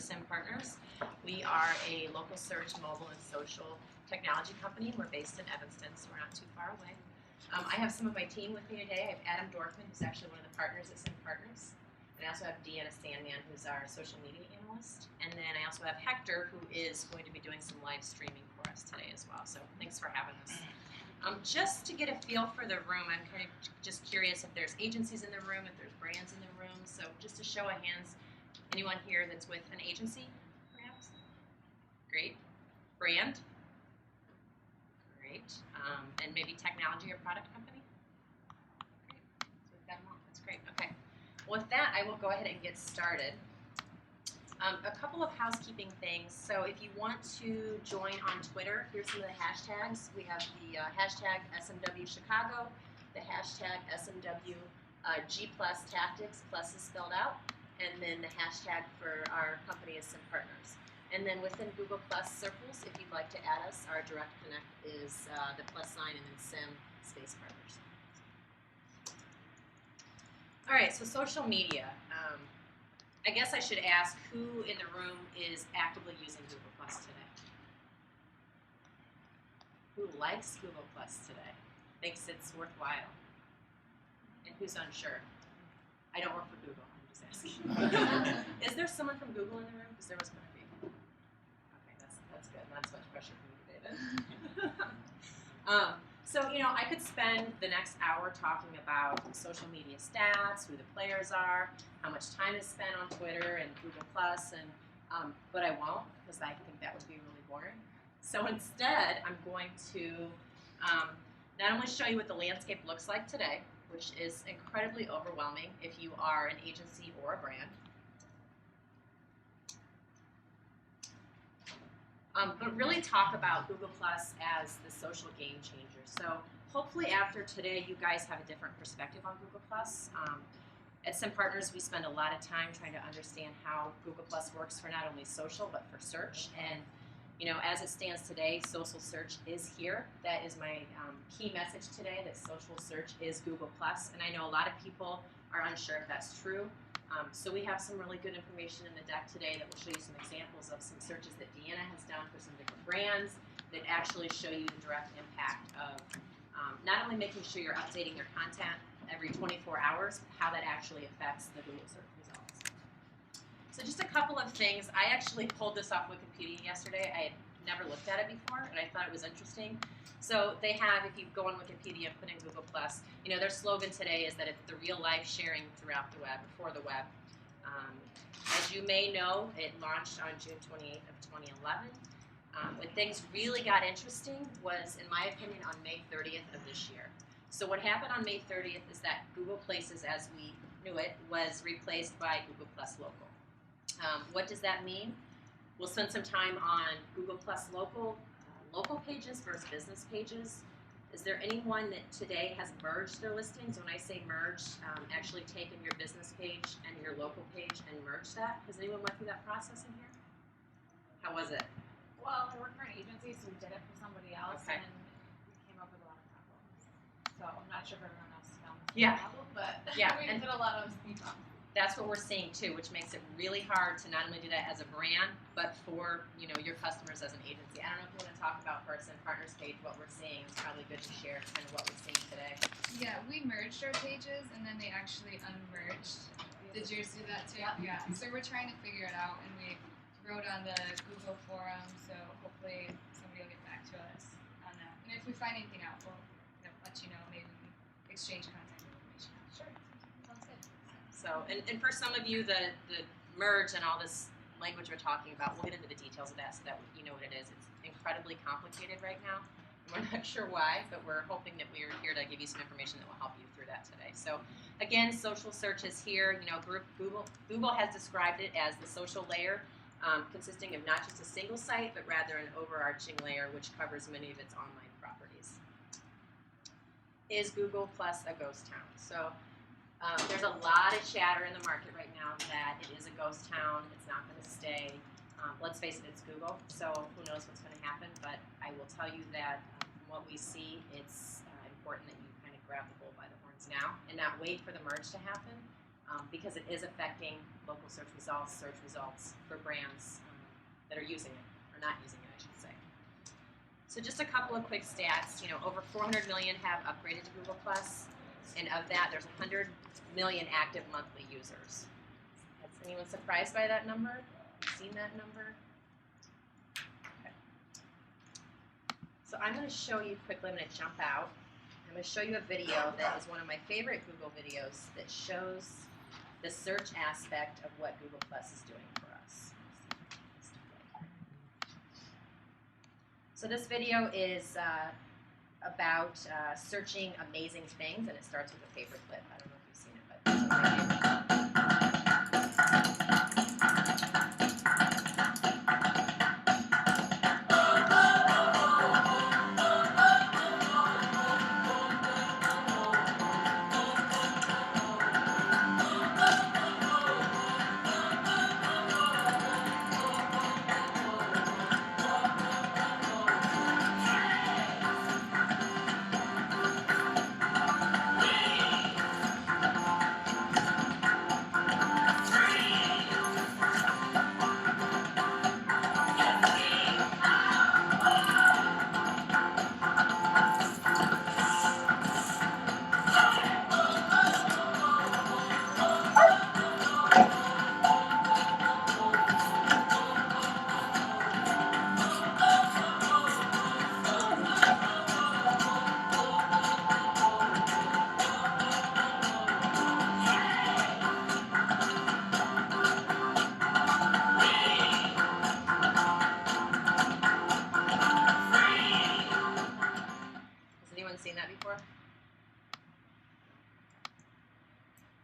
Sim Partners. We are a local search, mobile, and social technology company. We're based in Evanston, so we're not too far away. I have some of my team with me today. I have Adam Dorfman, who's actually one of the partners at Sim Partners. And I also have Deanna Sandman, who's our social media analyst. And then I also have Hector, who is going to be doing some live streaming for us today as well. So thanks for having us. Just to get a feel for the room, I'm kind of just curious if there's agencies in the room, if there's brands in the room. So just a show of hands, anyone here that's with an agency, perhaps? Great. Brand? Great. And maybe technology or product company? Great. So we've got them all. That's great. Okay. Well, with that, I will go ahead and get started. A couple of housekeeping things. So if you want to join on Twitter, here's some of the hashtags. We have the hashtag SMW Chicago, the hashtag SMW G plus tactics, plus is spelled out, and then the hashtag for our company is Sim Partners. And then within Google Plus circles, if you'd like to add us, our direct connect is the plus sign and then Sim space Partners. All right, so social media. I guess I should ask who in the room is actively using Google Plus today? Who likes Google Plus today? Thinks it's worthwhile? And who's unsure? I don't work for Google, I'm just asking. Is there someone from Google in the room? Because there was going to be. Okay, that's good. Not so much pressure for me today then. So, I could spend the next hour talking about social media stats, who the players are, how much time is spent on Twitter and Google Plus, but I won't, because I think that would be really boring. So instead, I'm going to not only show you what the landscape looks like today, which is incredibly overwhelming if you are an agency or a brand, but really talk about Google Plus as the social game changer. So hopefully after today, you guys have a different perspective on Google Plus. At Sim Partners, we spend a lot of time trying to understand how Google Plus works for not only social, but for search. And as it stands today, social search is here. That is my key message today, that social search is Google Plus. And I know a lot of people are unsure if that's true. So we have some really good information in the deck today that will show you some examples of some searches that Deanna has done for some different brands that actually show you the direct impact of not only making sure you're updating your content every 24 hours, but how that actually affects the Google search results. So just a couple of things. I actually pulled this off Wikipedia yesterday. I had never looked at it before, and I thought it was interesting. So they have, if you go on Wikipedia and put in Google+, their slogan today is that it's the real life sharing throughout the web, for the web. As you may know, it launched on June 28th of 2011. When things really got interesting was, in my opinion, on May 30th of this year. So what happened on May 30th is that Google Places, as we knew it, was replaced by Google Plus Local. What does that mean? We'll spend some time on Google Plus Local pages versus business pages. Is there anyone that today has merged their listings? When I say merged, actually taken your business page and your local page and merged that? Has anyone went through that process in here? How was it? Well, I work for an agency, so we did it for somebody else, and we came up with a lot of problems. So I'm not sure if everyone else found the problem, but we did a lot of speed bumps. That's what we're seeing too, which makes it really hard to not only do that as a brand, but for your customers as an agency. I don't know if you want to talk about for our Sim Partners page what we're seeing. It's probably good to share kind of what we're seeing today. Yeah, we merged our pages and then they actually unmerged. Did yours do that too? Yeah. So we're trying to figure it out, and we wrote on the Google forum, so hopefully somebody will get back to us on that. And if we find anything out, we'll let you know. Maybe we can exchange contact information. Sure. Sounds good. So, and for some of you, the merge and all this language we're talking about, we'll get into the details of that so that you know what it is. It's incredibly complicated right now. We're not sure why, but we're hoping that we're here to give you some information that will help you through that today. So again, social search is here. Google has described it as the social layer, consisting of not just a single site, but rather an overarching layer which covers many of its online properties. Is Google Plus a ghost town? So there's a lot of chatter in the market right now that it is a ghost town, it's not going to stay. Let's face it, it's Google, so who knows what's going to happen, but I will tell you that from what we see, it's important that you kind of grab the bull by the horns now and not wait for the merge to happen. because it is affecting local search results for brands that are using it, or not using it, I should say. So just a couple of quick stats. Over 400 million have upgraded to Google+, and of that, there's 100 million active monthly users. Is anyone surprised by that number? Seen that number? Okay. So I'm going to show you quickly. I'm going to jump out. I'm going to show you a video that is one of my favorite Google videos that shows the search aspect of what Google Plus is doing for us. So this video is about searching amazing things, and it starts with a paperclip. I don't know if you've seen it, but it's my favorite. Seen that before?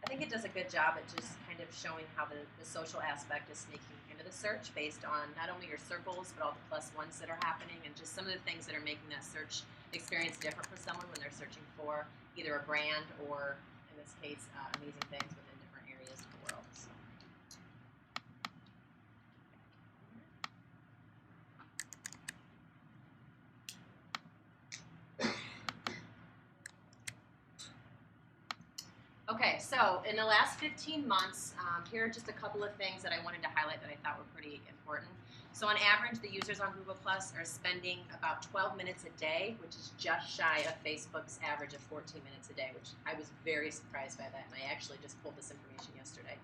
I think it does a good job at just kind of showing how the social aspect is sneaking into the search based on not only your circles, but all the +1s that are happening, and just some of the things that are making that search experience different for someone when they're searching for either a brand or, in this case, amazing things within different areas of the world. So. Okay, so in the last 15 months, here are just a couple of things that I wanted to highlight that I thought were pretty important. So on average, the users on Google Plus are spending about 12 minutes a day, which is just shy of Facebook's average of 14 minutes a day, which I was very surprised by that, and I actually just pulled this information yesterday.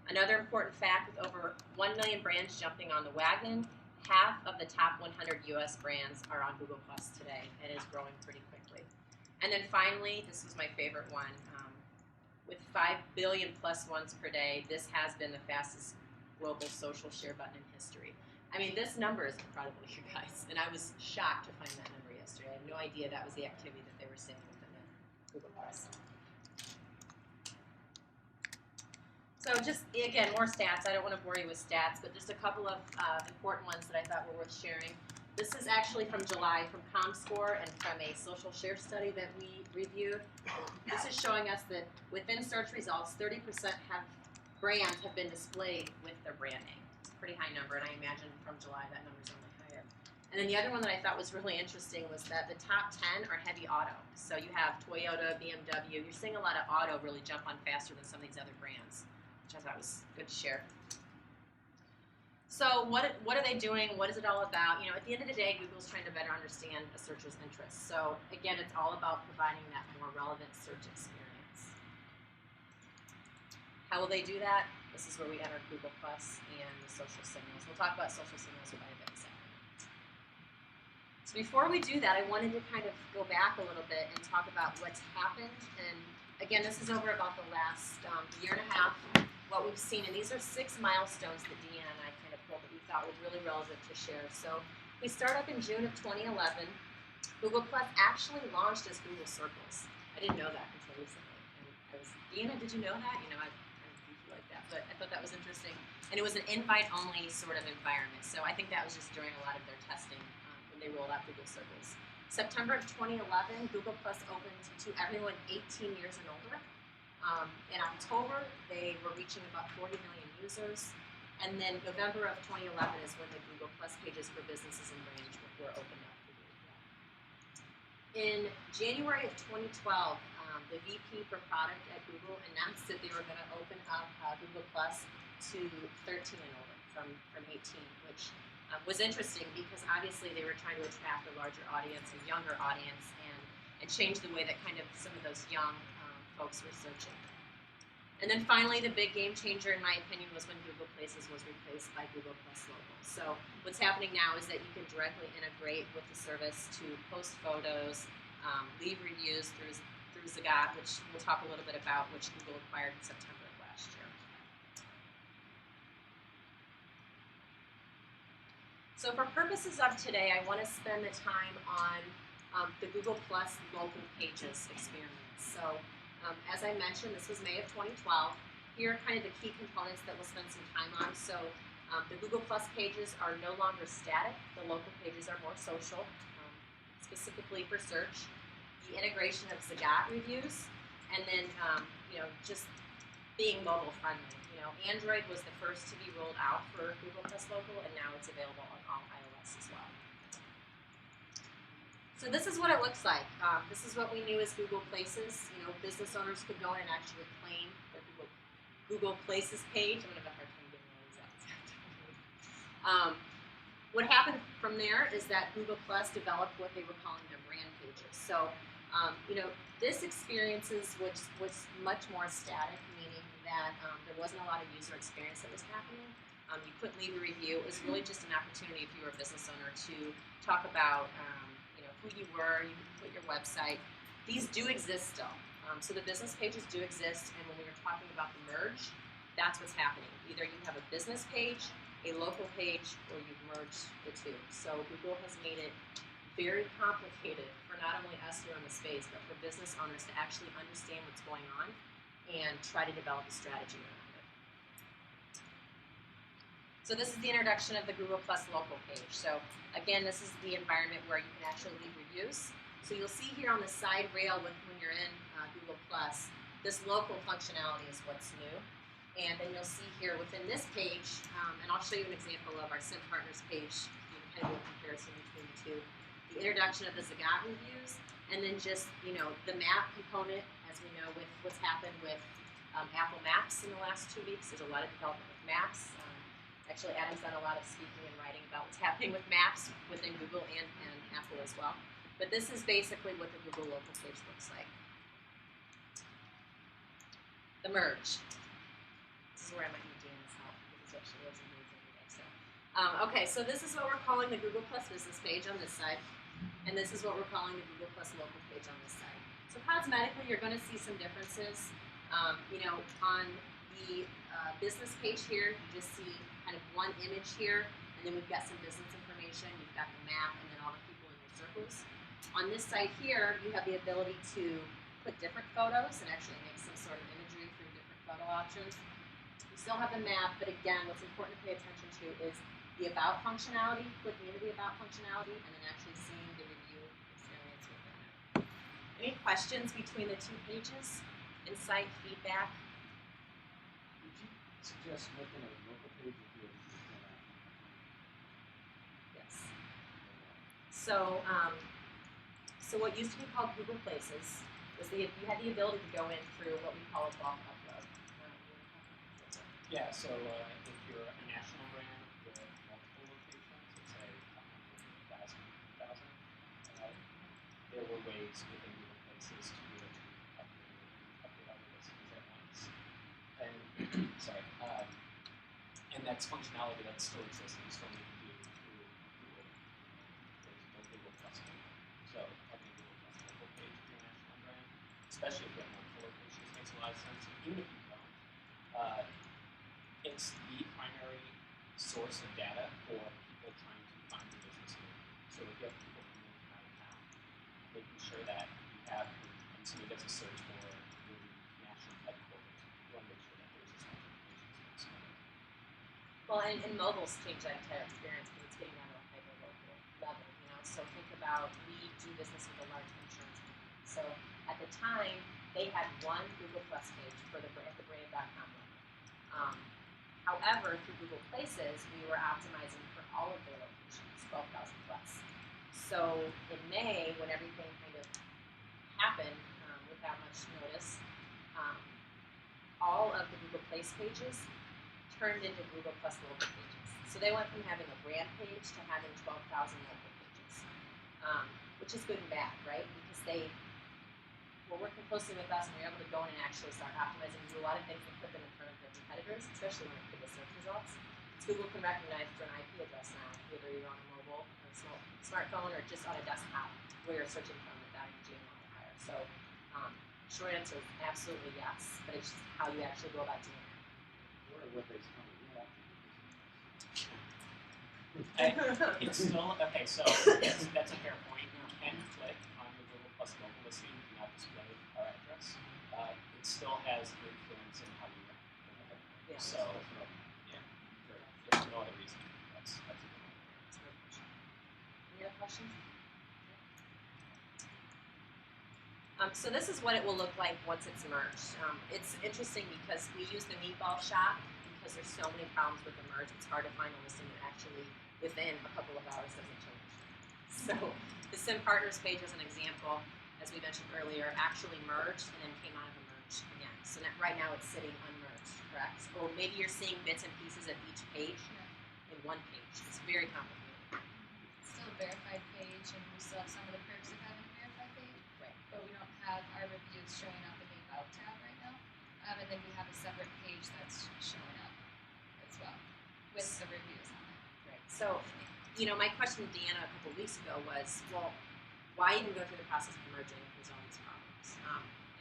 Another important fact, with over 1 million brands jumping on the wagon, half of the top 100 US brands are on Google Plus today, and is growing pretty quickly. And then finally, this was my favorite one, with 5 billion +1s per day, this has been the fastest global social share button in history. I mean, this number is incredible, you guys, and I was shocked to find that number yesterday. I had no idea that was the activity that they were seeing within the Google Plus. So just, again, more stats. I don't want to bore you with stats, but just a couple of important ones that I thought were worth sharing. This is actually from July from ComScore and from a social share study that we reviewed. This is showing us that within search results, 30% brands have been displayed with their brand name. It's a pretty high number, and I imagine from July that number's only higher. And then the other one that I thought was really interesting was that the top 10 are heavy auto. So you have Toyota, BMW. You're seeing a lot of auto really jump on faster than some of these other brands, which I thought was good to share. So what are they doing? What is it all about? At the end of the day, Google's trying to better understand a searcher's interests. So again, it's all about providing that more relevant search experience. How will they do that? This is where we enter Google Plus and the social signals. We'll talk about social signals quite a bit in a second. So before we do that, I wanted to kind of go back a little bit and talk about what's happened. And again, this is over about the last year and a half, what we've seen. And these are 6 milestones that Deanna and I kind of pulled that we thought were really relevant to share. So we start up in June of 2011. Google Plus actually launched as Google Circles. I didn't know that until recently. And Deanna, did you know that? I'm goofy like that, but I thought that was interesting. And it was an invite-only sort of environment. So I think that was just during a lot of their testing when they rolled out Google Circles. September of 2011, Google Plus opened to everyone 18 years and older. In October, they were reaching about 40 million users. And then November of 2011 is when the Google Plus pages for businesses and brands were opened up. In January of 2012, the VP for product at Google announced that they were going to open up Google Plus to 13 and older from 18, which was interesting because obviously they were trying to attract a larger audience, a younger audience, and change the way that kind of some of those young folks were searching. And then finally, the big game changer, in my opinion, was when Google Places was replaced by Google Plus Local. So what's happening now is that you can directly integrate with the service to post photos, leave reviews through Zagat, which we'll talk a little bit about, which Google acquired in September of last year. So for purposes of today, I want to spend the time on the Google Plus local pages experience. So as I mentioned, this was May of 2012. Here are kind of the key components that we'll spend some time on. So the Google Plus pages are no longer static. The local pages are more social, specifically for search. The integration of Zagat reviews, and then just being mobile friendly. Android was the first to be rolled out for Google Plus Local, and now it's available on all iOS as well. So this is what it looks like. This is what we knew as Google Places. Business owners could go in and actually claim their Google Places page. I'm going to have a hard time getting all these out. What happened from there is that Google Plus developed what they were calling their brand pages. So, this experience was much more static, meaning that there wasn't a lot of user experience that was happening. You couldn't leave a review. It was really just an opportunity if you were a business owner to talk about who you were. You could put your website. These do exist still. So the business pages do exist, and when we were talking about the merge, that's what's happening. Either you have a business page, a local page, or you've merged the two. So Google has made it very complicated for not only us here in the space, but for business owners to actually understand what's going on and try to develop a strategy around it. So this is the introduction of the Google Plus local page. So again, this is the environment where you can actually leave reviews. So you'll see here on the side rail when you're in Google Plus, this local functionality is what's new. And then you'll see here within this page, and I'll show you an example of our SIM Partners page, kind of a comparison between the two. The introduction of the Zagat reviews, and then just, the map component, as we know with what's happened with Apple Maps in the last 2 weeks. There's a lot of development with maps. Actually, Adam's done a lot of speaking and writing about what's happening with maps within Google and Apple as well. But this is basically what the Google local page looks like. The merge. This is where I might need Dan's help, because he actually lives in Leeds every day. Okay, so this is what we're calling the Google Plus business page on this side. And this is what we're calling the Google Plus local page on this side. So cosmetically, you're going to see some differences. On the business page here, you just see kind of one image here, and then we've got some business information. You've got the map, and then all the people in your circles. On this side here, you have the ability to put different photos and actually make some sort of imagery through different photo options. You still have the map, but again, what's important to pay attention to is the About functionality, clicking into the About functionality, and then actually seeing the review experience within it. Any questions between the two pages? Insight, feedback? Would you suggest making a local page if you're Yes. So, so what used to be called Google Places was you had the ability to go in through what we call a bulk upload. Yeah, so if you're a national brand with multiple locations, let's say 1,000, there were ways within Google Places to be able to update all the listings at once. And and that's functionality that still exists and you still need to do through Google. There's no Google Plus page. So having a Google Plus local page for your national brand, especially if you have multiple locations, makes a lot of sense. And even if you don't, it's the primary source of data for people trying to find your business here. So if you have people coming in from out of town, making sure that you have, when somebody does a search for your national headquarters, you want to make sure that there's as much information as possible. Well, and mobile's changed that entire experience because it's getting down to a hyper-local level, So think about, we do business with a large insurance company. So at the time, they had one Google Plus page for the brand.com level. However, through Google Places, we were optimizing for all of their locations, 12,000 plus. So in May, when everything kind of happened with with that much notice, all of the Google Place pages turned into Google Plus local pages. So they went from having a brand page to having 12,000 local pages, which is good and bad, right? Because they were working closely with us and we were able to go in and actually start optimizing and do a lot of things that put them in front of their competitors, especially when it came to search results. Because Google can recognize through an IP address now, whether you're on a mobile or smartphone or just on a desktop where you're searching from without any Gmail modifier. So short answer is absolutely yes, but it's just how you actually go about doing it. Where are web-based companies want to It's still okay. So that's a fair point. You can click on your Google Plus local listing and not display our address. It still has influence in how we rank. Yeah. So yeah, for no other reason. That's a good one. Any other questions? So this is what it will look like once it's merged. It's interesting because we use the meatball shop because there's so many problems with the merge. It's hard to find a listing that actually within a couple of hours doesn't change. So the Sim Partners page as an example, as we mentioned earlier, actually merged and then came out of a merge again. So right now it's sitting unmerged, correct? Or maybe you're seeing bits and pieces of each page in one page. It's very complicated. It's still a verified page, and we still have some of the perks of having a verified page. Right. But we don't have our reviews showing up in the About tab right now. And then we have a separate page that's showing up as well with the reviews on it. Right. So, my question to Deanna a couple of weeks ago was, well, why even go through the process of merging if there's all these problems?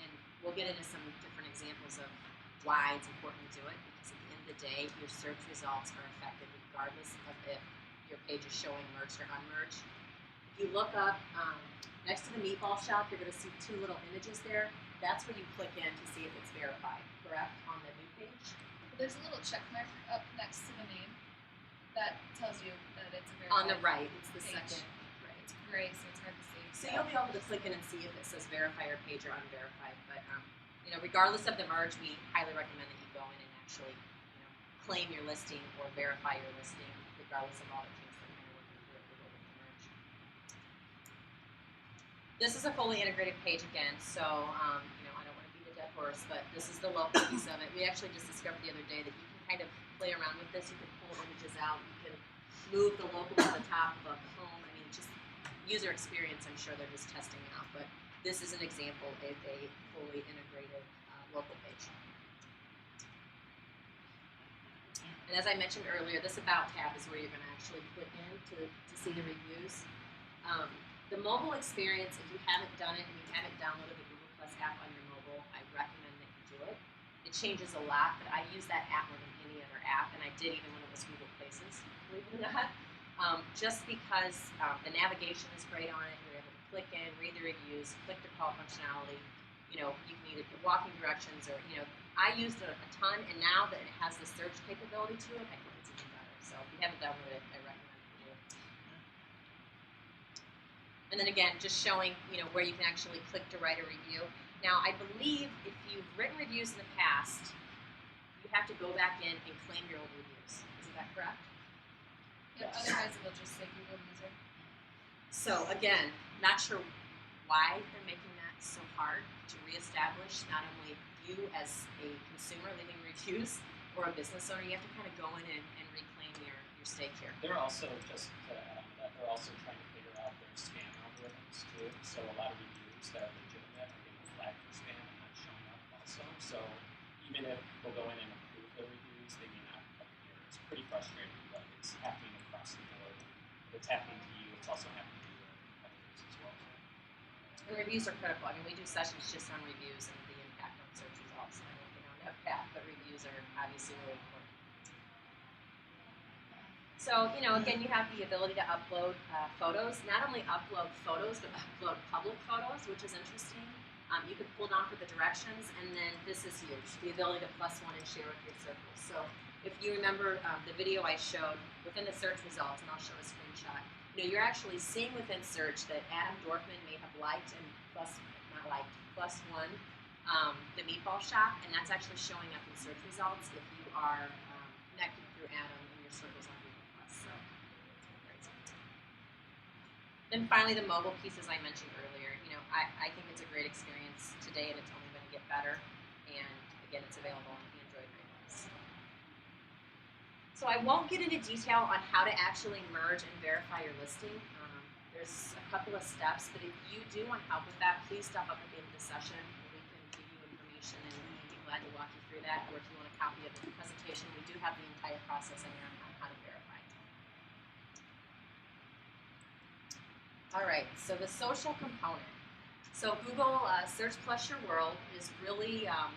And we'll get into some different examples of why it's important to do it, because at the end of the day, your search results are affected regardless of if your page is showing merged or unmerged. If you look up next to the meatball shop, you're going to see two little images there. That's where you click in to see if it's verified, correct, on the new page? There's a little check mark up next to the name that tells you that it's a verified. On the right, it's the page. second. Right. It's gray, so it's hard to see. So you'll be able to click in and see if it says verify your page or unverified. But regardless of the merge, we highly recommend that you go in and actually, claim your listing or verify your listing, regardless of all the kinks that you're working through with the merge. This is a fully integrated page again, so I don't want to beat a dead horse, but this is the local piece of it. We actually just discovered the other day that you can kind of play around with this. You can pull images out. You can move the local to the top of the home. I mean, just user experience, I'm sure they're just testing out, but this is an example of a fully integrated local page. And as I mentioned earlier, this About tab is where you're going to actually click in to see the reviews. The mobile experience, if you haven't done it and you haven't downloaded the Google Plus app on your mobile, I recommend that you do it. It changes a lot, but I use that app more than any other app, and I did even when it was Google Places, believe it or not. Just because the navigation is great on it, you're able to click in, read the reviews, click to call functionality. You can either get walking directions or, I used it a ton, and now that it has the search capability to it, I think it's even better. So if you haven't downloaded it, I recommend that you do it. And then again, just showing, where you can actually click to write a review. Now, I believe if you've written reviews in the past, you have to go back in and claim your old reviews. Is that correct? Yeah, otherwise it'll just say Google user. So again, not sure why they're making that so hard to reestablish not only you as a consumer leaving reviews or a business owner. You have to kind of go in and reclaim your stake here. They're also, just to add on to that, they're also trying to figure out their spam algorithms too. So a lot of reviews that are legitimate are getting flagged for spam and not showing up also. So even if people go in and approve their reviews, they may not appear. It's pretty frustrating, but it's happening across the board. If it's happening to you, it's also happening to your competitors as well. And reviews are critical. I mean, we do sessions just on reviews and the impact on search results. I won't get on that path, but reviews are obviously really important. So, again, you have the ability to upload photos. Not only upload photos, but upload public photos, which is interesting. You can pull down for the directions, and then this is huge, the ability to +1 and share with your circles. So if you remember the video I showed within the search results, and I'll show a screenshot, you're actually seeing within search that Adam Dorfman may have liked and +1 the meatball shop, and that's actually showing up in search results if you are connected through Adam in your circles on Google Plus. So great. Then finally, the mobile piece, as I mentioned earlier, I think it's a great experience today, and it's only going to get better. And again, it's available on Android and iOS. So I won't get into detail on how to actually merge and verify your listing. There's a couple of steps, but if you do want help with that, please stop up at the end of the session, and we can give you information, and we'd be glad to walk you through that. Or if you want a copy of the presentation, we do have the entire process in there on how to verify. All right, so the social component. So Google Search Plus Your World is really a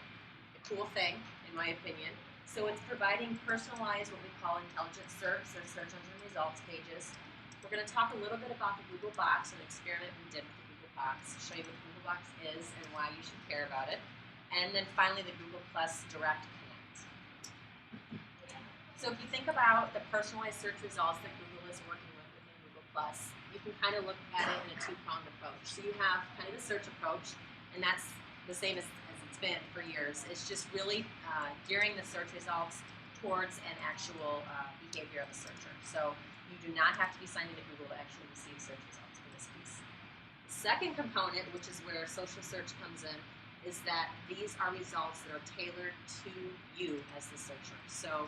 cool thing, in my opinion. So it's providing personalized, what we call intelligent search, or search engine results pages. We're going to talk a little bit about the Google Box, an experiment we did with the Google Box, show you what the Google Box is and why you should care about it. And then finally the Google Plus Direct Connect. So if you think about the personalized search results that Google is working with within Google Plus, you can kind of look at it in a two-pronged approach. So you have kind of the search approach, and that's the same as it's been for years. It's just really gearing the search results towards an actual behavior of the searcher. So you do not have to be signed into Google to actually receive search results for this piece. The second component, which is where social search comes in, is that these are results that are tailored to you as the searcher. So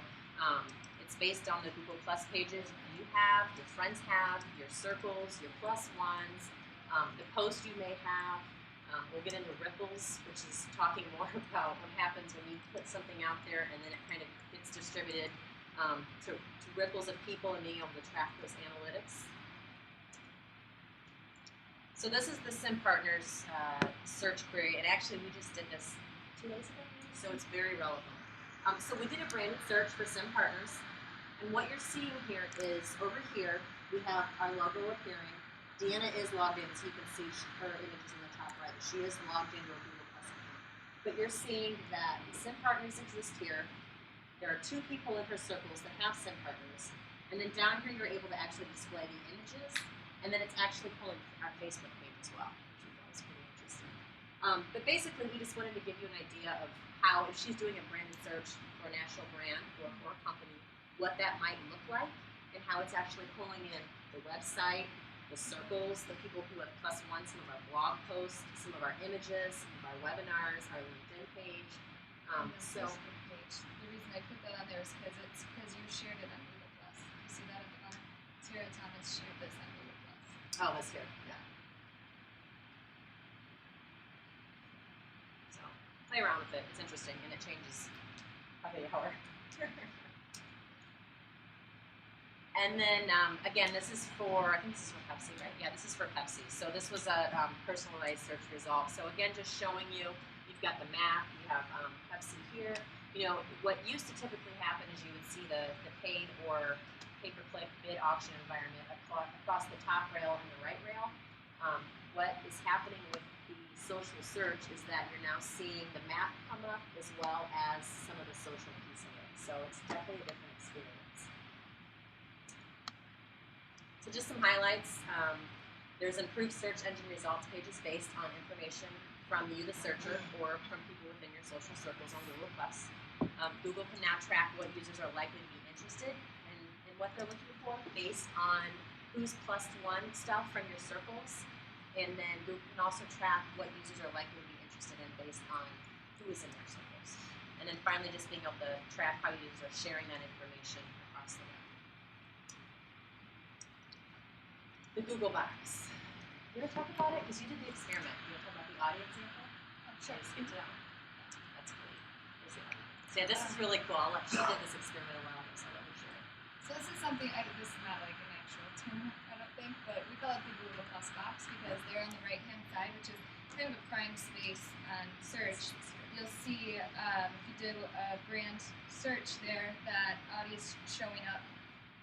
it's based on the Google Plus pages you have, your friends have, your circles, your plus ones, the posts you may have. We'll get into ripples, which is talking more about what happens when you put something out there and then it kind of gets distributed to ripples of people and being able to track those analytics. So this is the Sim Partners search query, and actually we just did this 2 days ago, so it's very relevant. So we did a branded search for Sim Partners, and what you're seeing here is over here we have our logo appearing. Deanna is logged in, so you can see her image is in the top right. She is logged into a Google Plus account. But you're seeing that Sim Partners exist here. There are 2 people in her circles that have Sim Partners. And then down here, you're able to actually display the images. And then it's actually pulling our Facebook page as well, which we thought was pretty interesting. But basically, we just wanted to give you an idea of how, if she's doing a branded search for a national brand or for a company, what that might look like and how it's actually pulling in the website, the circles, the people who have +1, some of our blog posts, some of our images, some of our webinars, our LinkedIn page. So. The reason I put that on there is because you shared it on Google Plus. You see that at the bottom? Tara Thomas shared this on Google Plus. Oh, that's here. Yeah. So play around with it. It's interesting and it changes by the hour. And then again, this is for, I think this is for Pepsi, right? Yeah, this is for Pepsi. So this was a personalized search result. So again, just showing you, you've got the map, you have Pepsi here. You know, what used to typically happen is you would see the paid or pay-per-click bid auction environment across the top rail and the right rail. What is happening with the social search is that you're now seeing the map come up as well as some of the social piece of it. So it's definitely a different experience. So just some highlights. There's improved search engine results pages based on information from you, the searcher, or from people within your social circles on Google+. Google can now track what users are likely to be interested in what they're looking for based on who's +1 stuff from your circles. And then Google can also track what users are likely to be interested in based on who is in their circles. And then finally, just being able to track how users are sharing that information across the web. The Google Box. You want to talk about it? Because you did the experiment. You want to talk about the audience sample? Sure. Let's get to that one. That's great. Here's the audience. So yeah, this is really cool. She did this experiment a while ago, so let me share it. So this is something, this is not like an actual term, I don't think, but we call it the Google Plus box because they're on the right-hand side, which is kind of a prime space on search. You'll see if you did a brand search there, that audience showing up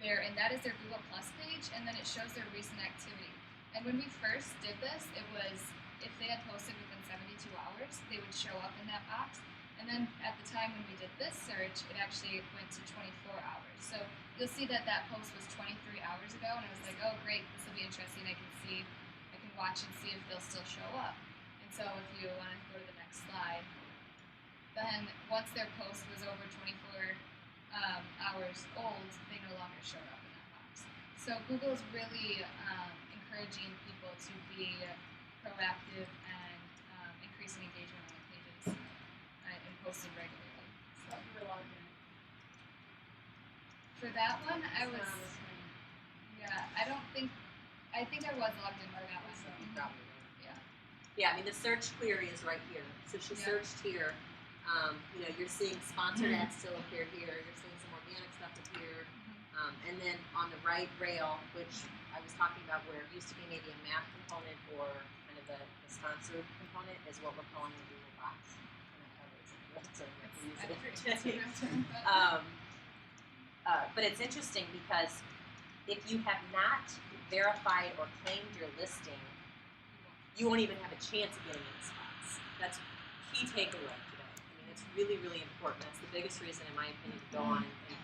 there, and that is their Google Plus page, and then it shows their recent activity. And when we first did this, it was if they had posted within 72 hours, they would show up in that box. And then at the time when we did this search, it actually went to 24 hours. So you'll see that that post was 23 hours ago, and I was like, oh great, this will be interesting. I can watch and see if they'll still show up. And so if you want to go to the next slide, then once their post was over 24 hours old, they no longer showed up in that box. So Google is really encouraging people to be proactive and increasing engagement on the pages and posted regularly. So You were logged in. for that one, I It's was, not on the screen. I think I was logged in for that one. So Probably. yeah. Yeah, I mean the search query is right here. So she Yeah. searched here. You know, you're seeing sponsored ads still appear here. You're seeing some organic stuff appear. And then on the right rail, which I was talking about, where it used to be maybe a map component or kind of the sponsored component, is what we're calling the Google Box. But it's interesting because if you have not verified or claimed your listing, you won't even have a chance of getting in spots. That's key takeaway today. I mean, it's really, really important. That's the biggest reason, in my opinion, to go on and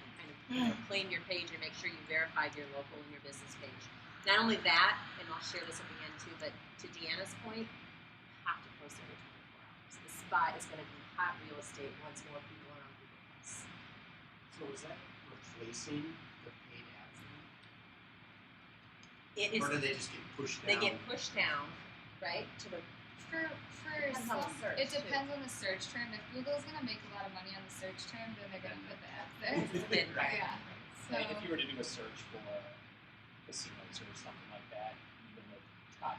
kind of claim your page and make sure you verified your local and your business page. Not only that, and I'll share this at the end too, but to Deanna's point, you have to post every 24 hours. The spot is going to be hot real estate once more people are on Google Plus. So is that replacing the paid ads? It is. Or do they just get pushed down? They get pushed down, right, to the. For Depends on the some, search, it too. depends on the search term. If Google's gonna make a lot of money on the search term, then they're gonna put the ads there. It's been right. Yeah. So Like if you were to do a search for casinos or something like that, even the top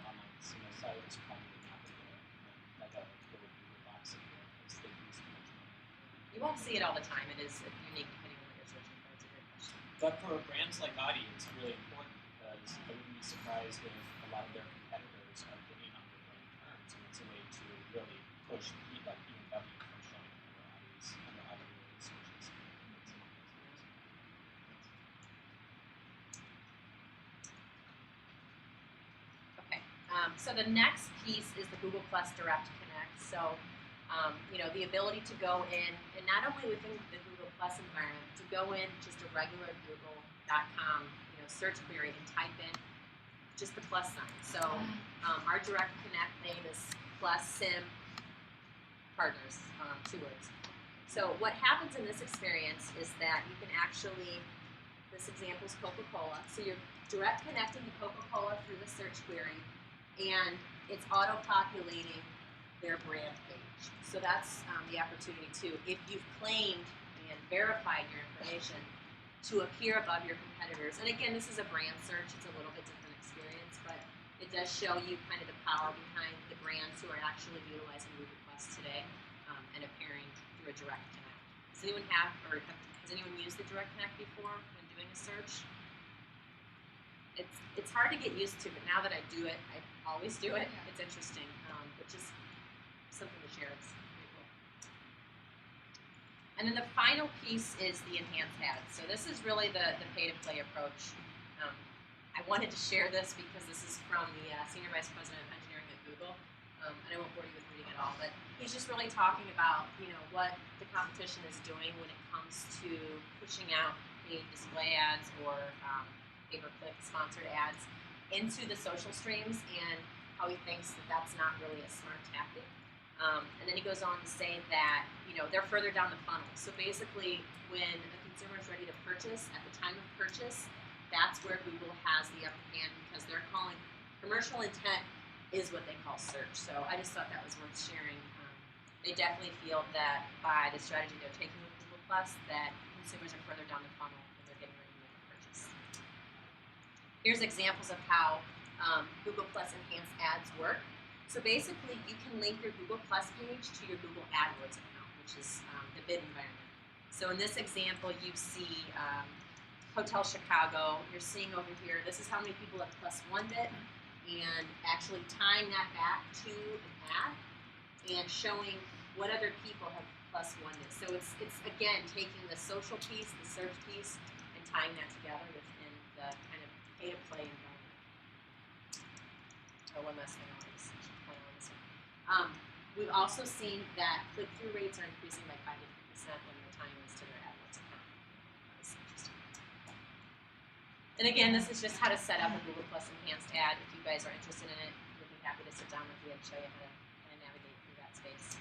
online casino site is probably not going to like a little Google box in there because they use too much money. You won't see it all the time. It is unique depending on what you're searching for. It's a great question. But for brands like Audi, it's really important because I wouldn't be surprised if a lot of their competitors are bidding on their brand terms, and it's a way to really push like BMW from showing under Audi searches. Okay. So the next piece is the Google Plus Direct Connect. So, you know, the ability to go in, and not only within the Google Plus environment, to go in just a regular Google.com, you know, search query and type in just the plus sign. So our Direct Connect name is Plus Sim Partners, 2 words. So what happens in this experience is that you can actually, this example is Coca-Cola, so you're direct connecting to Coca-Cola through the search query, and it's auto-populating their brand page. So that's the opportunity too. If you've claimed and verified your information to appear above your competitors, and again, this is a brand search, it's a little bit different experience, but it does show you kind of the power behind the brands who are actually utilizing Google Plus today and appearing through a direct connect. Does anyone has anyone used the direct connect before when doing a search? It's hard to get used to, but now that I do it, I always do it. Yeah. It's interesting, which is something to share. It's pretty cool. And then the final piece is the enhanced ads. So this is really the pay-to-play approach. I wanted to share this because this is from the Senior Vice President of Engineering at Google. And I won't bore you with reading it all, but he's just really talking about, you know, what the competition is doing when it comes to pushing out paid display ads or pay-per-click sponsored ads into the social streams, and how he thinks that that's not really a smart tactic. And then he goes on to say that, you know, they're further down the funnel. So basically, when a consumer is ready to purchase, at the time of purchase, that's where Google has the upper hand, because they're calling commercial intent is what they call search. So I just thought that was worth sharing. They definitely feel that by the strategy they're taking with Google Plus, that consumers are further down the funnel when they're getting ready to make a purchase. Here's examples of how Google Plus enhanced ads work. So basically, you can link your Google Plus page to your Google AdWords account, which is the bid environment. So in this example, you see Hotel Chicago. You're seeing over here, this is how many people have plus one'd it, and actually tying that back to an ad and showing what other people have plus one'd it. So it's again taking the social piece, the search piece, and tying that together within the kind of pay-to-play environment. Oh, one last thing I want to point on this one. We've also seen that click-through rates are increasing by 5 to 3% when they're tying this to their AdWords account. That's interesting. And again, this is just how to set up a Google Plus enhanced ad. If you guys are interested in it, we'd be happy to sit down with you and show you how to navigate through that space.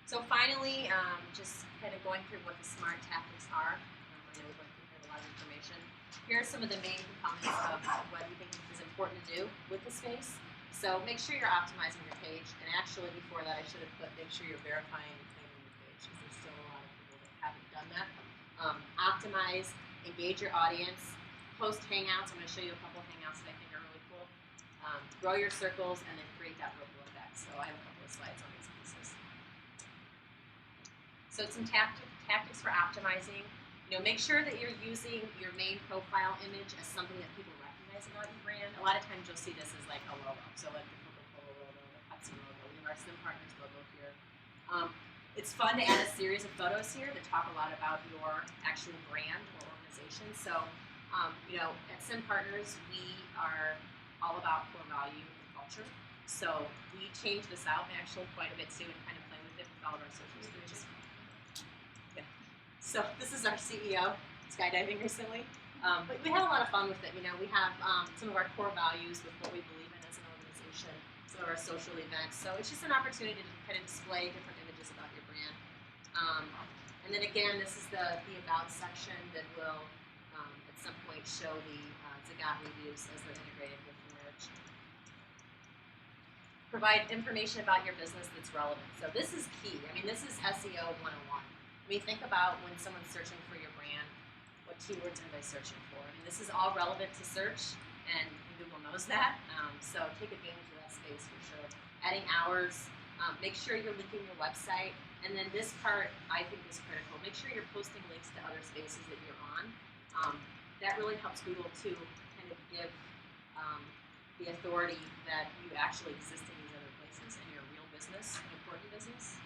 So finally, just kind of going through what the smart tactics are. I know we're going through a lot of information. here are some of the main components of what we think is important to do with the space. So make sure you're optimizing your page, and actually before that I should have put make sure you're verifying and claiming your page, because there's still a lot of people that haven't done that. Optimize, engage your audience, post Hangouts. I'm going to show you a couple of Hangouts that I think are really cool. Grow your circles, and then create that ripple effect. So I have a couple of slides on these pieces. So some tactics for optimizing. Make sure that you're using your main profile image as something that people recognize about your brand. A lot of times you'll see this as like a logo. So like the Coca-Cola logo, the Pepsi logo, we have our Sim Partners logo here. It's fun to add a series of photos here that talk a lot about your actual brand or organization. So, at Sim Partners, we are all about core value and culture. So we change this out actually quite a bit too, and kind of play with it with all of our social pages. So this is our CEO skydiving recently, but we had a lot of fun with it. We have some of our core values with what we believe in as an organization, some of our social events. So it's just an opportunity to kind of display different images about your brand. And then again, this is the about section that will at some point show the Zagat reviews as they're integrated with the merge. Provide information about your business that's relevant. So this is key. This is SEO 101. Think about when someone's searching for your brand, what keywords are they searching for? This is all relevant to search, and Google knows that. So take advantage of that space for sure. Adding hours, make sure you're linking your website, and then this part I think is critical. Make sure you're posting links to other spaces that you're on. That really helps Google to kind of give the authority that you actually exist in these other places and you're a real business, an important business.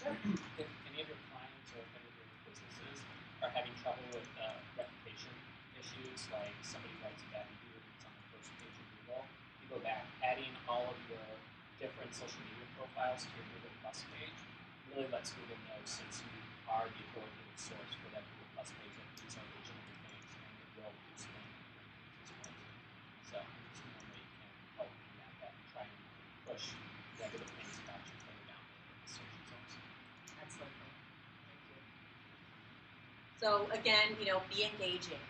If any of your clients or if any of your businesses are having trouble with reputation issues, like somebody writes a bad review and it's on the first page of Google, you go back, adding all of your different social media profiles to your Google Plus page really lets Google know, since you are the authoritative source for that Google Plus page, that these are legitimate things and it will boost them as well. So just one way you can help combat that and try and push negative things about you further down the search results. Excellent. Thank you. So again, be engaging.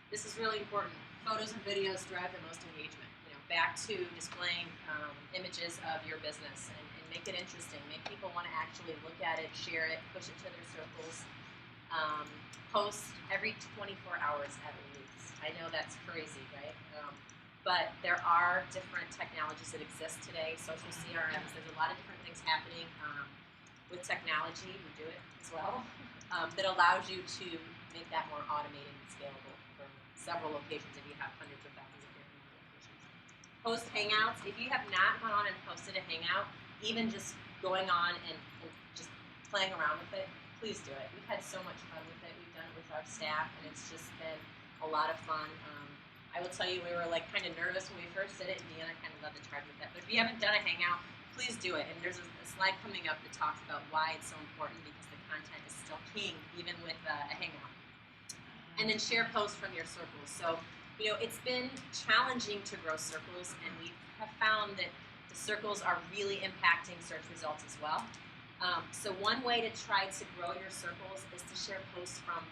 This is really important. Photos and videos drive the most engagement. Back to displaying images of your business and make it interesting. Make people want to actually look at it, share it, push it to their circles. Post every 24 hours at least. I know that's crazy, right? But there are different technologies that exist today, social CRMs. There's a lot of different things happening with technology. We do it as well. That allows you to make that more automated and scalable for several locations if you have hundreds of thousands of different locations. Post Hangouts. If you have not gone on and posted a Hangout, even just going on and just playing around with it, please do it. We've had so much fun with it. We've done it with our staff, and it's just been a lot of fun. I will tell you, we were kind of nervous when we first did it, and Deanna kind of led the charge with that. But if you haven't done a Hangout, please do it. And there's a slide coming up that talks about why it's so important, because the content is still king, even with a Hangout. And then share posts from your circles. So, it's been challenging to grow circles, and we have found that the circles are really impacting search results as well. So one way to try to grow your circles is to share posts from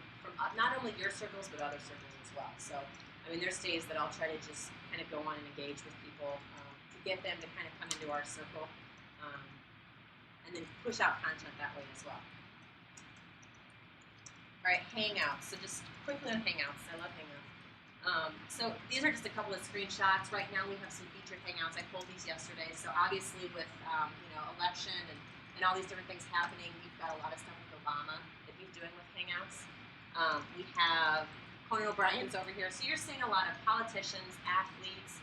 not only your circles, but other circles as well. So, there's days that I'll try to just kind of go on and engage with people to get them to kind of come into our circle, and then push out content that way as well. All right, Hangouts. So just quickly on Hangouts. I love Hangouts. So these are just a couple of screenshots. Right now we have some featured Hangouts. I pulled these yesterday. So obviously with election and all these different things happening, we've got a lot of stuff with Obama that he's doing with Hangouts. We have Conan O'Brien's over here. So you're seeing a lot of politicians, athletes,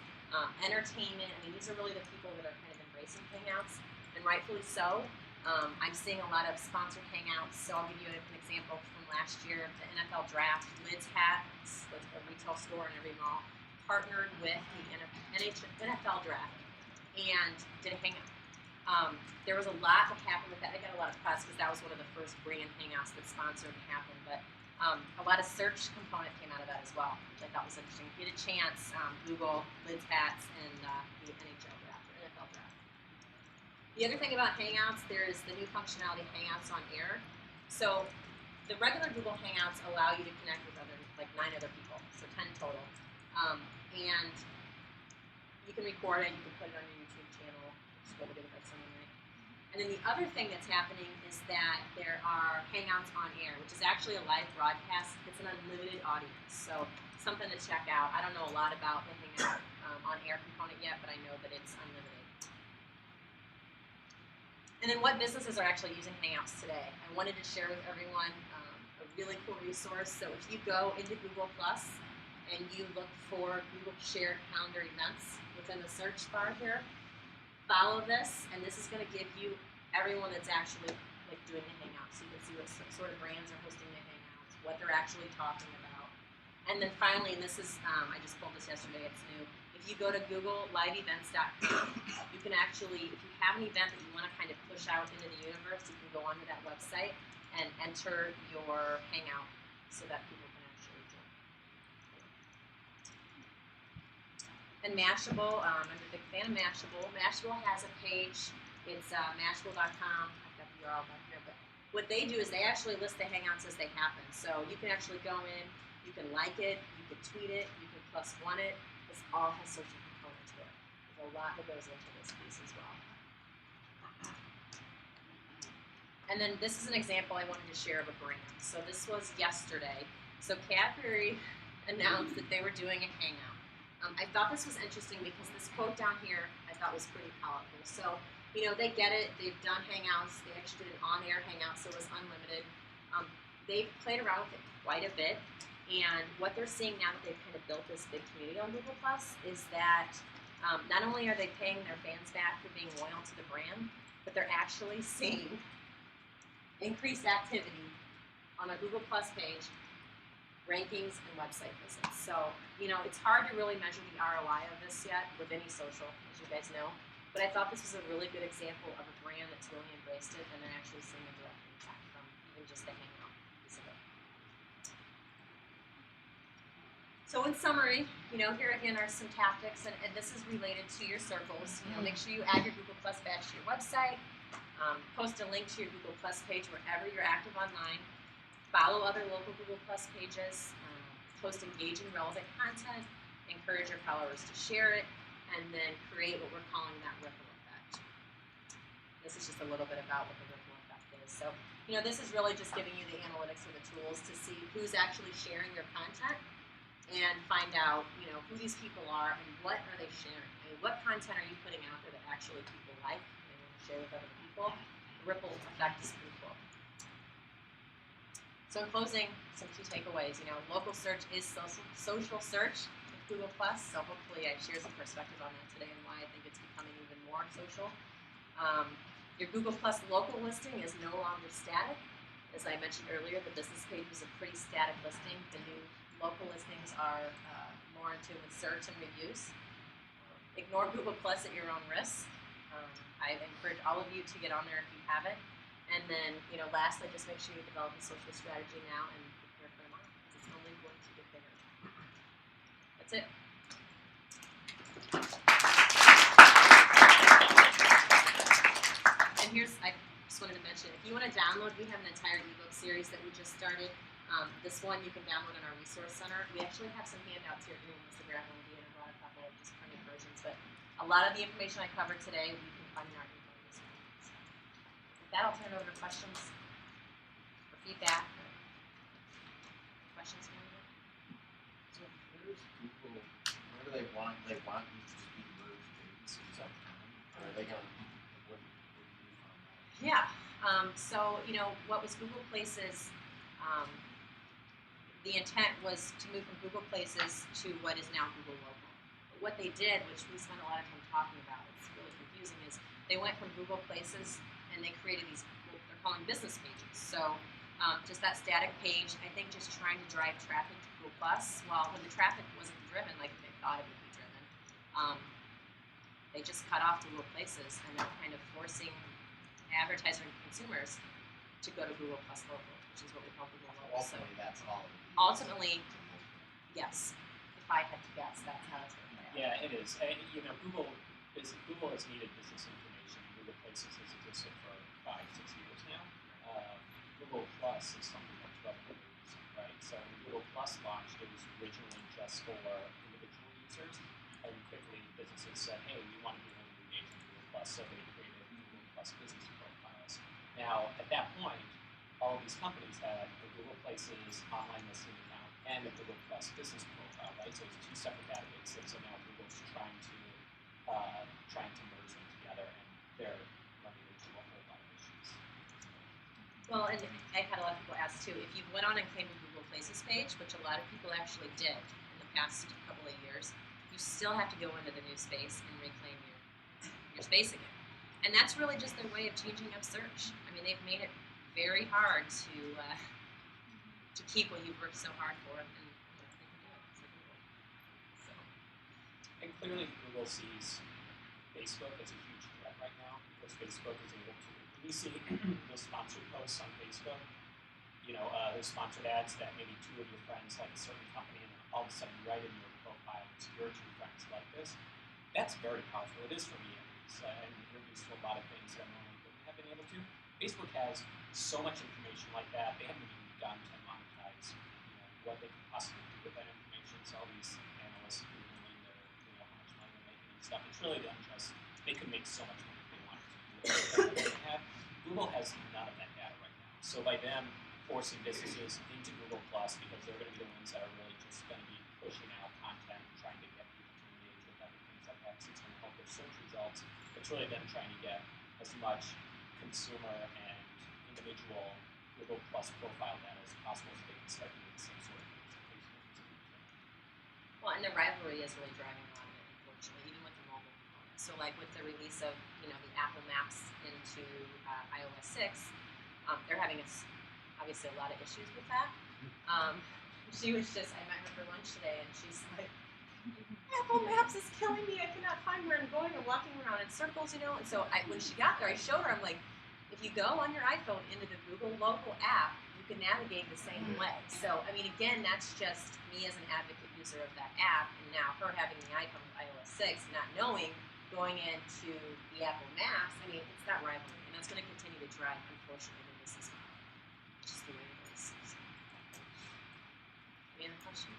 entertainment. These are really the people that are kind of embracing Hangouts, and rightfully so. I'm seeing a lot of sponsored Hangouts. So I'll give you an example from last year. The NFL Draft, Lids Hats, a retail store in every mall, partnered with the NFL Draft and did a Hangout. There was a lot that happened with that. I got a lot of press because that was one of the first brand Hangouts that sponsored and happened. But a lot of search component came out of that as well, which I thought was interesting. If you get a chance, Google Lids Hats and the NHL Draft or NFL Draft. The other thing about Hangouts, there's the new functionality Hangouts on Air. So the regular Google Hangouts allow you to connect with like 9 other people, so 10 total. And you can record it, you can put it on your YouTube channel, just go to get that someone, right? And then the other thing that's happening is that there are Hangouts on air, which is actually a live broadcast. It's an unlimited audience, so something to check out. I don't know a lot about the Hangout on air component yet, but I know that it's unlimited. And then what businesses are actually using Hangouts today? I wanted to share with everyone a really cool resource. So if you go into Google Plus and you look for Google Shared Calendar events within the search bar here, follow this, and this is going to give you everyone that's actually like doing the Hangouts. So you can see what sort of brands are hosting the Hangouts, what they're actually talking about. And then finally, and this is, I just pulled this yesterday, it's new. If you go to googleLiveEvents.com, you can actually, if you have an event that you want to kind of push out into the universe, you can go onto that website and enter your Hangout so that people can actually join. And Mashable, I'm a big fan of Mashable. Mashable has a page. It's mashable.com. I've got the URL back here, but what they do is they actually list the Hangouts as they happen. So you can actually go in, you can like it, you can tweet it, you can +1 it. This all has social components to it. There's a lot that goes into this piece as well. And then this is an example I wanted to share of a brand. So this was yesterday. So Cadbury announced that they were doing a Hangout. I thought this was interesting because this quote down here I thought was pretty powerful. So, you know, they get it. They've done Hangouts. They actually did an on-air Hangout, so it was unlimited. They've played around with it quite a bit. And what they're seeing now that they've kind of built this big community on Google Plus is that not only are they paying their fans back for being loyal to the brand, but they're actually seeing increased activity on their Google Plus page, rankings, and website visits. So, you know, it's hard to really measure the ROI of this yet with any social, as you guys know. But I thought this was a really good example of a brand that's really embraced it, and they're actually seeing a direct impact from even just the Hangout piece of it. So in summary, you know, here again are some tactics, and this is related to your circles. You know, make sure you add your Google Plus badge to your website, post a link to your Google Plus page wherever you're active online, follow other local Google Plus pages, post engaging, relevant content, encourage your followers to share it, and then create what we're calling that ripple effect. This is just a little bit about what the ripple effect is. So, you know, this is really just giving you the analytics and the tools to see who's actually sharing your content, and find out, you know, who these people are and what are they sharing. I mean, what content are you putting out there that actually people like and they want to share with other people? The ripple effect is pretty cool. So in closing, some key takeaways. You know, local search is social search with Google Plus. So hopefully I share some perspective on that today and why I think it's becoming even more social. Your Google Plus local listing is no longer static. As I mentioned earlier, the business page was a pretty static listing. The new local listings are more in tune with search and reviews. Ignore Google Plus at your own risk. I encourage all of you to get on there if you haven't. And then, you know, lastly, just make sure you develop a social strategy now and prepare for tomorrow, because it's only going to get bigger. That's it. And here's, I just wanted to mention, if you want to download, we have an entire ebook series that we just started. This one you can download in our resource center. We actually have some handouts here if anyone wants to grab one. We brought a couple of just printed versions, but a lot of the information I covered today we can find in our ebook resource. So with that, I'll turn it over to questions or feedback. Questions from anyone? So where's Google, where do they want these to be merged agencies? Or are they going to, what do you do on that? Yeah. So, you know, what was Google Places? The intent was to move from Google Places to what is now Google Local. But what they did, which we spent a lot of time talking about, it's really confusing, is they went from Google Places and they created these, what they're calling business pages. So just that static page, I think just trying to drive traffic to Google Plus, while when the traffic wasn't driven like they thought it would be driven, they just cut off Google Places, and they're kind of forcing advertisers and consumers to go to Google Plus Local, which is what we call Google Local. Ultimately, that's all. Ultimately, yes. If I had to guess, that's how it's going to play out. Yeah, it is. And, you know, Google has needed business information. Google Places has existed for 5-6 years now. Google Plus is something that's what they're using, right? So when Google Plus launched, it was originally just for individual users, and quickly businesses said, hey, we want to be able to engage in Google Plus, so they created Google Plus business profiles. Now, at that point, all of these companies had a Google Places online listing account and a Google Plus business profile, right? So it's two separate databases, and now Google's trying to merge them together, and they're running into a whole lot of issues. Well, and I've had a lot of people ask too, if you went on and claimed a Google Places page, which a lot of people actually did in the past couple of years, you still have to go into the new space and reclaim your space again. And that's really just their way of changing up search. I mean, they've made it very hard to keep what you've worked so hard for, and they can do it. So Google. So. And clearly, Google sees Facebook as a huge threat right now, because Facebook is able to, when you see those sponsored posts on Facebook, those sponsored ads that maybe two of your friends like a certain company, and all of a sudden right in your profile, it's your two friends like this. That's very powerful. It is for me, at least, and you're used to a lot of things that I normally wouldn't have been able to. Facebook has so much information like that. They haven't even begun to monetize, what they can possibly do with that information. So all these analysts googling their, how much money they're making and stuff. It's really them just, they could make so much money if they wanted to. Google has none of that data right now. So by them forcing businesses into Google Plus, because they're going to be the ones that are really just going to be pushing out content and trying to get people to engage with them and things like that, because it's going to help their search results. It's really them trying to get as much consumer and individual Google Plus profile data as possible, so they can start doing the same sort of things that Facebook is doing. Well, and the rivalry is really driving a lot of it, unfortunately, even with the mobile component. So, like with the release of the Apple Maps into iOS 6, they're having obviously a lot of issues with that. She was I met her for lunch today, and she's like, Apple Maps is killing me. I cannot find where I'm going. I'm walking around in circles, And so when she got there, I showed her, I'm like, if you go on your iPhone into the Google local app, you can navigate the same way. So, I mean, again, that's just me as an advocate user of that app, and now her having the iPhone with iOS 6, not knowing, going into the Apple Maps, I mean, it's that rivalry, and that's going to continue to drive, unfortunately, the business model. Just the way it is. So. Any other questions?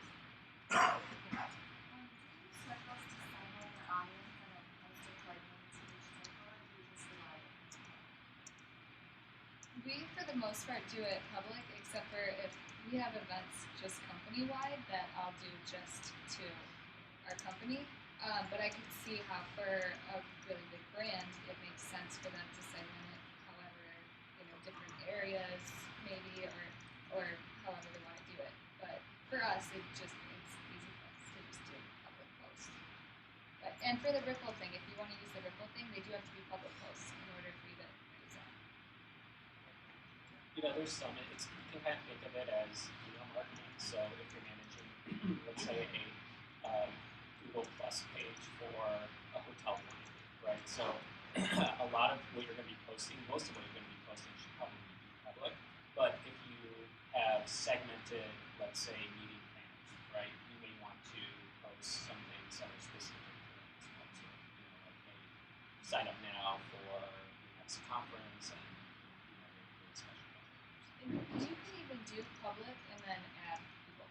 We, for the most part, do it public, except for if we have events just company-wide that I'll do just to our company. But I could see how for a really big brand, it makes sense for them to segment it however, different areas maybe, or however they want to do it. But for us, it's easy for us to just do public posts. And for the Ripple thing, if you want to use the Ripple thing, they do have to be public posts in order for you to use that. There's some, you can kind of think of it as email marketing. So if you're managing, let's say, a Google Plus page for a hotel client, right? So a lot of what you're going to be posting, most of what you're going to be posting should probably be public. But if you have segmented, let's say, meeting plans, right? You may want to post some things that are specific to that as well. So, like, hey, sign up now for the next conference, and you can even do public and then add people,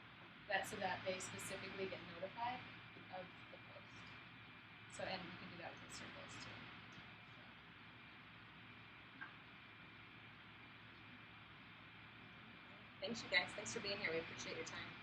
so that they specifically get notified of the post. So, and you can do that with the circles too. Thanks, you guys. Thanks for being here. We appreciate your time.